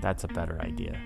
That's a better idea.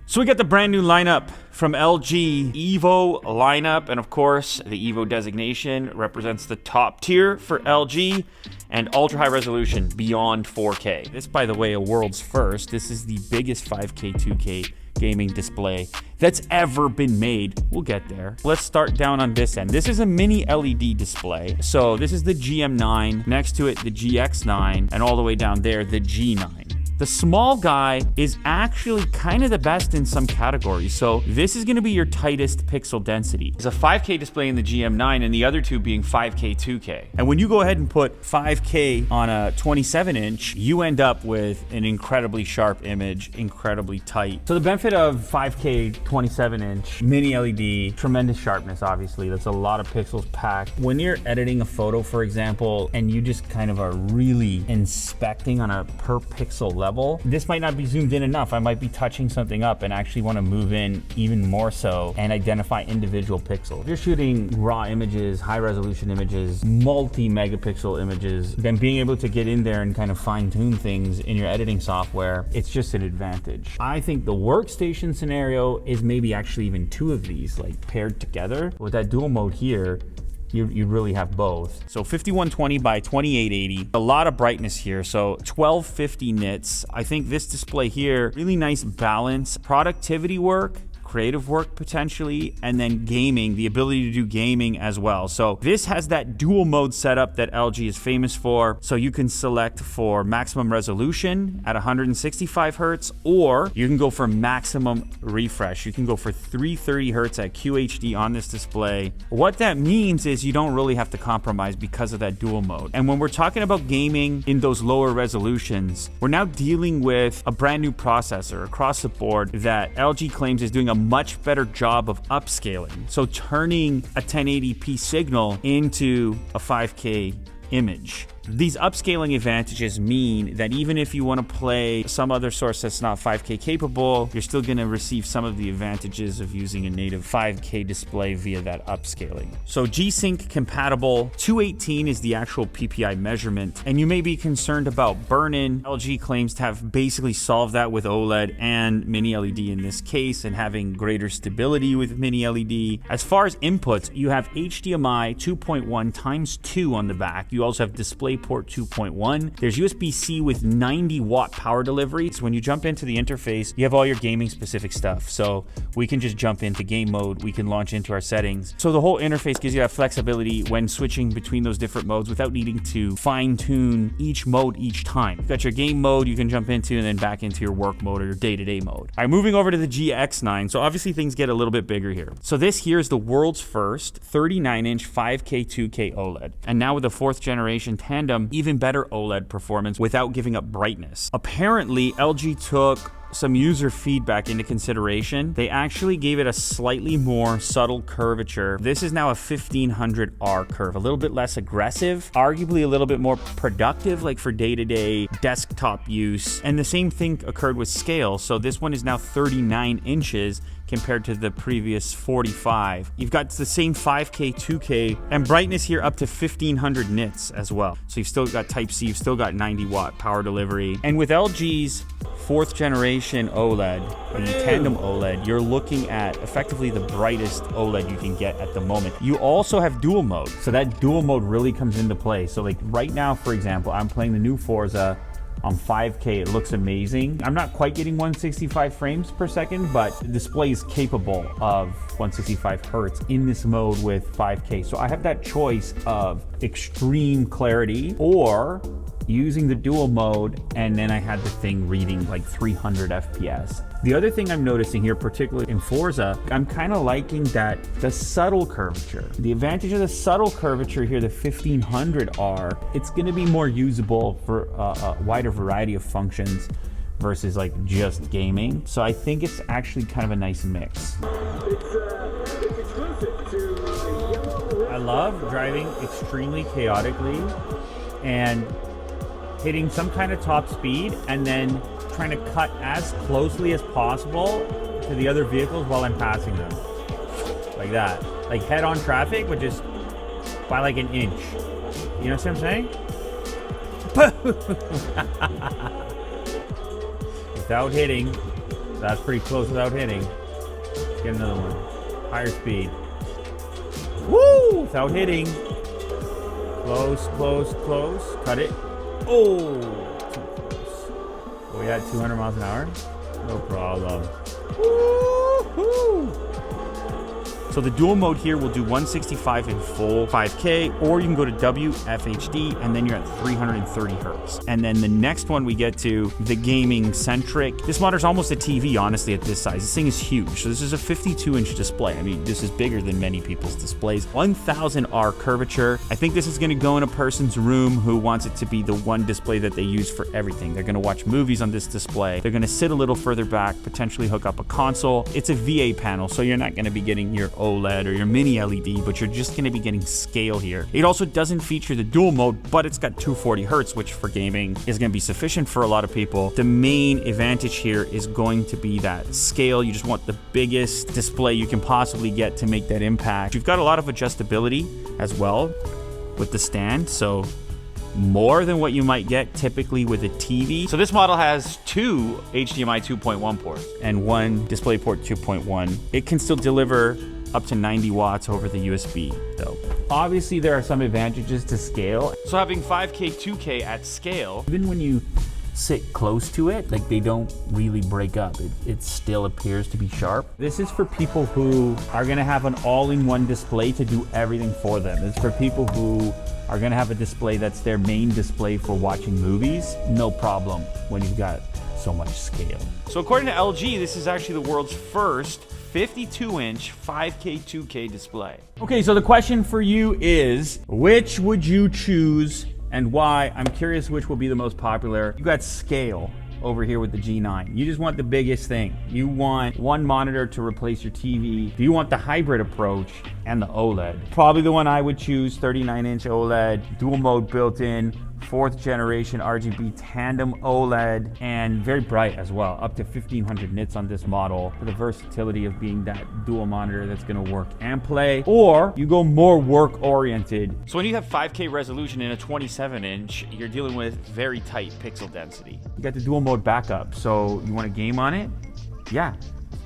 So we got the brand new lineup from LG Evo lineup. And of course, the Evo designation represents the top tier for LG and ultra high resolution beyond 4K. This, by the way, a world's first. This is the biggest 5K, 2K gaming display that's ever been made. We'll get there. Let's start down on this end. This is a mini LED display. So this is the GM9, next to it the GX9, and all the way down there the G9. The small guy is actually kind of the best in some categories. So this is gonna be your tightest pixel density. There's a 5K display in the GM9 and the other two being 5K, 2K. And when you go ahead and put 5K on a 27-inch, you end up with an incredibly sharp image, incredibly tight. So the benefit of 5K 27-inch mini LED, tremendous sharpness, obviously. That's a lot of pixels packed. When you're editing a photo, for example, and you just kind of are really inspecting on a per pixel level, this might not be zoomed in enough. I might be touching something up and actually want to move in even more so and identify individual pixels. If you're shooting raw images, high resolution images, multi-megapixel images, then being able to get in there and kind of fine tune things in your editing software, it's just an advantage. I think the workstation scenario is maybe actually even two of these like paired together. With that dual mode here, you really have both. So 5120 by 2880, a lot of brightness here. So 1250 nits. I think this display here, really nice balance, productivity work, creative work potentially, and then gaming, the ability to do gaming as well. So this has that dual mode setup that LG is famous for. So you can select for maximum resolution at 165 hertz, or you can go for maximum refresh. You can go for 330 hertz at QHD on this display. What that means is you don't really have to compromise because of that dual mode. And when we're talking about gaming in those lower resolutions, we're now dealing with a brand new processor across the board that LG claims is doing a much better job of upscaling. So turning a 1080p signal into a 5K image. These upscaling advantages mean that even if you want to play some other source that's not 5K capable, you're still going to receive some of the advantages of using a native 5K display via that upscaling. So G-Sync compatible, 218 is the actual PPI measurement, and you may be concerned about burn-in. LG claims to have basically solved that with OLED and mini LED in this case, and having greater stability with mini LED. As far as inputs, you have HDMI 2.1 times 2 on the back. You also have display port 2.1. There's USB-C with 90 watt power delivery. So when you jump into the interface, you have all your gaming specific stuff. So we can just jump into game mode. We can launch into our settings. So the whole interface gives you that flexibility when switching between those different modes without needing to fine tune each mode each time. You've got your game mode you can jump into and then back into your work mode or your day-to-day mode. All right, moving over to the GX9. So obviously things get a little bit bigger here. So this here is the world's first 39-inch 5K 2K OLED. And now with the 4th generation tandem, even better OLED performance without giving up brightness. Apparently, LG took some user feedback into consideration. They actually gave it a slightly more subtle curvature. This is now a 1500R curve, a little bit less aggressive, arguably a little bit more productive, like for day-to-day desktop use. And the same thing occurred with scale. So this one is now 39 inches compared to the previous 45. You've got the same 5K, 2K, and brightness here up to 1500 nits as well. So you've still got Type-C, you've still got 90 watt power delivery. And with LG's 4th generation OLED, the tandem OLED, you're looking at effectively the brightest OLED you can get at the moment. You also have dual mode. So that dual mode really comes into play. So like right now, for example, I'm playing the new Forza on 5K. It looks amazing. I'm not quite getting 165 frames per second, but the display is capable of 165 hertz in this mode with 5K. So I have that choice of extreme clarity or using the dual mode, and then I had the thing reading like 300 FPS. The other thing I'm noticing here, particularly in Forza, I'm kind of liking that the subtle curvature. The advantage of the subtle curvature here, the 1500R, it's going to be more usable for a wider variety of functions versus like just gaming. So I think it's actually kind of a nice mix. I love driving extremely chaotically and hitting some kind of top speed and then trying to cut as closely as possible to the other vehicles while I'm passing them. Like that. Like head-on traffic, but just by like an inch. You know what I'm saying? without hitting. That's pretty close without hitting. Let's get another one. Higher speed. Woo! Without hitting. Close, close, close. Cut it. Oh! Too close. We had 200 miles an hour? No problem. Woo-hoo! So the dual mode here will do 165 in full 5K, or you can go to WFHD and then you're at 330 hertz. And then the next one we get to, the gaming centric. This monitor's almost a TV, honestly, at this size. This thing is huge. So this is a 52-inch display. I mean, this is bigger than many people's displays. 1000R curvature. I think this is gonna go in a person's room who wants it to be the one display that they use for everything. They're gonna watch movies on this display. They're gonna sit a little further back, potentially hook up a console. It's a VA panel, so you're not gonna be getting your OLED or your mini LED, but you're just going to be getting scale here. It also doesn't feature the dual mode, but it's got 240 hertz, which for gaming is going to be sufficient for a lot of people. The main advantage here is going to be that scale. You just want the biggest display you can possibly get to make that impact. You've got a lot of adjustability as well with the stand, so more than what you might get typically with a TV. So this model has two HDMI 2.1 ports and one DisplayPort 2.1. It can still deliver up to 90 watts over the USB though. Obviously there are some advantages to scale. So having 5K, 2K at scale, even when you sit close to it, like they don't really break up. It still appears to be sharp. This is for people who are gonna have an all-in-one display to do everything for them. It's for people who are gonna have a display that's their main display for watching movies. No problem when you've got so much scale. So according to LG, this is actually the world's first 52-inch 5K 2K display. Okay, so the question for you is, which would you choose and why? I'm curious which will be the most popular. You got scale over here with the G9. You just want the biggest thing. You want one monitor to replace your TV. Do you want the hybrid approach and the OLED? Probably the one I would choose, 39-inch OLED, dual mode built in, 4th generation RGB tandem OLED, and very bright as well, up to 1500 nits on this model for the versatility of being that dual monitor that's gonna work and play. Or you go more work oriented. So when you have 5K resolution in a 27-inch, you're dealing with very tight pixel density. You got the dual mode backup, so you want to game on it? Yeah.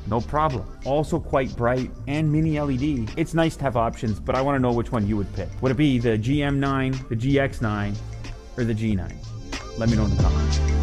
No problem. Also quite bright and mini LED. It's nice to have options, but I want to know which one you would pick. Would it be the GM9, the GX9, or the G9? Let me know in the comments.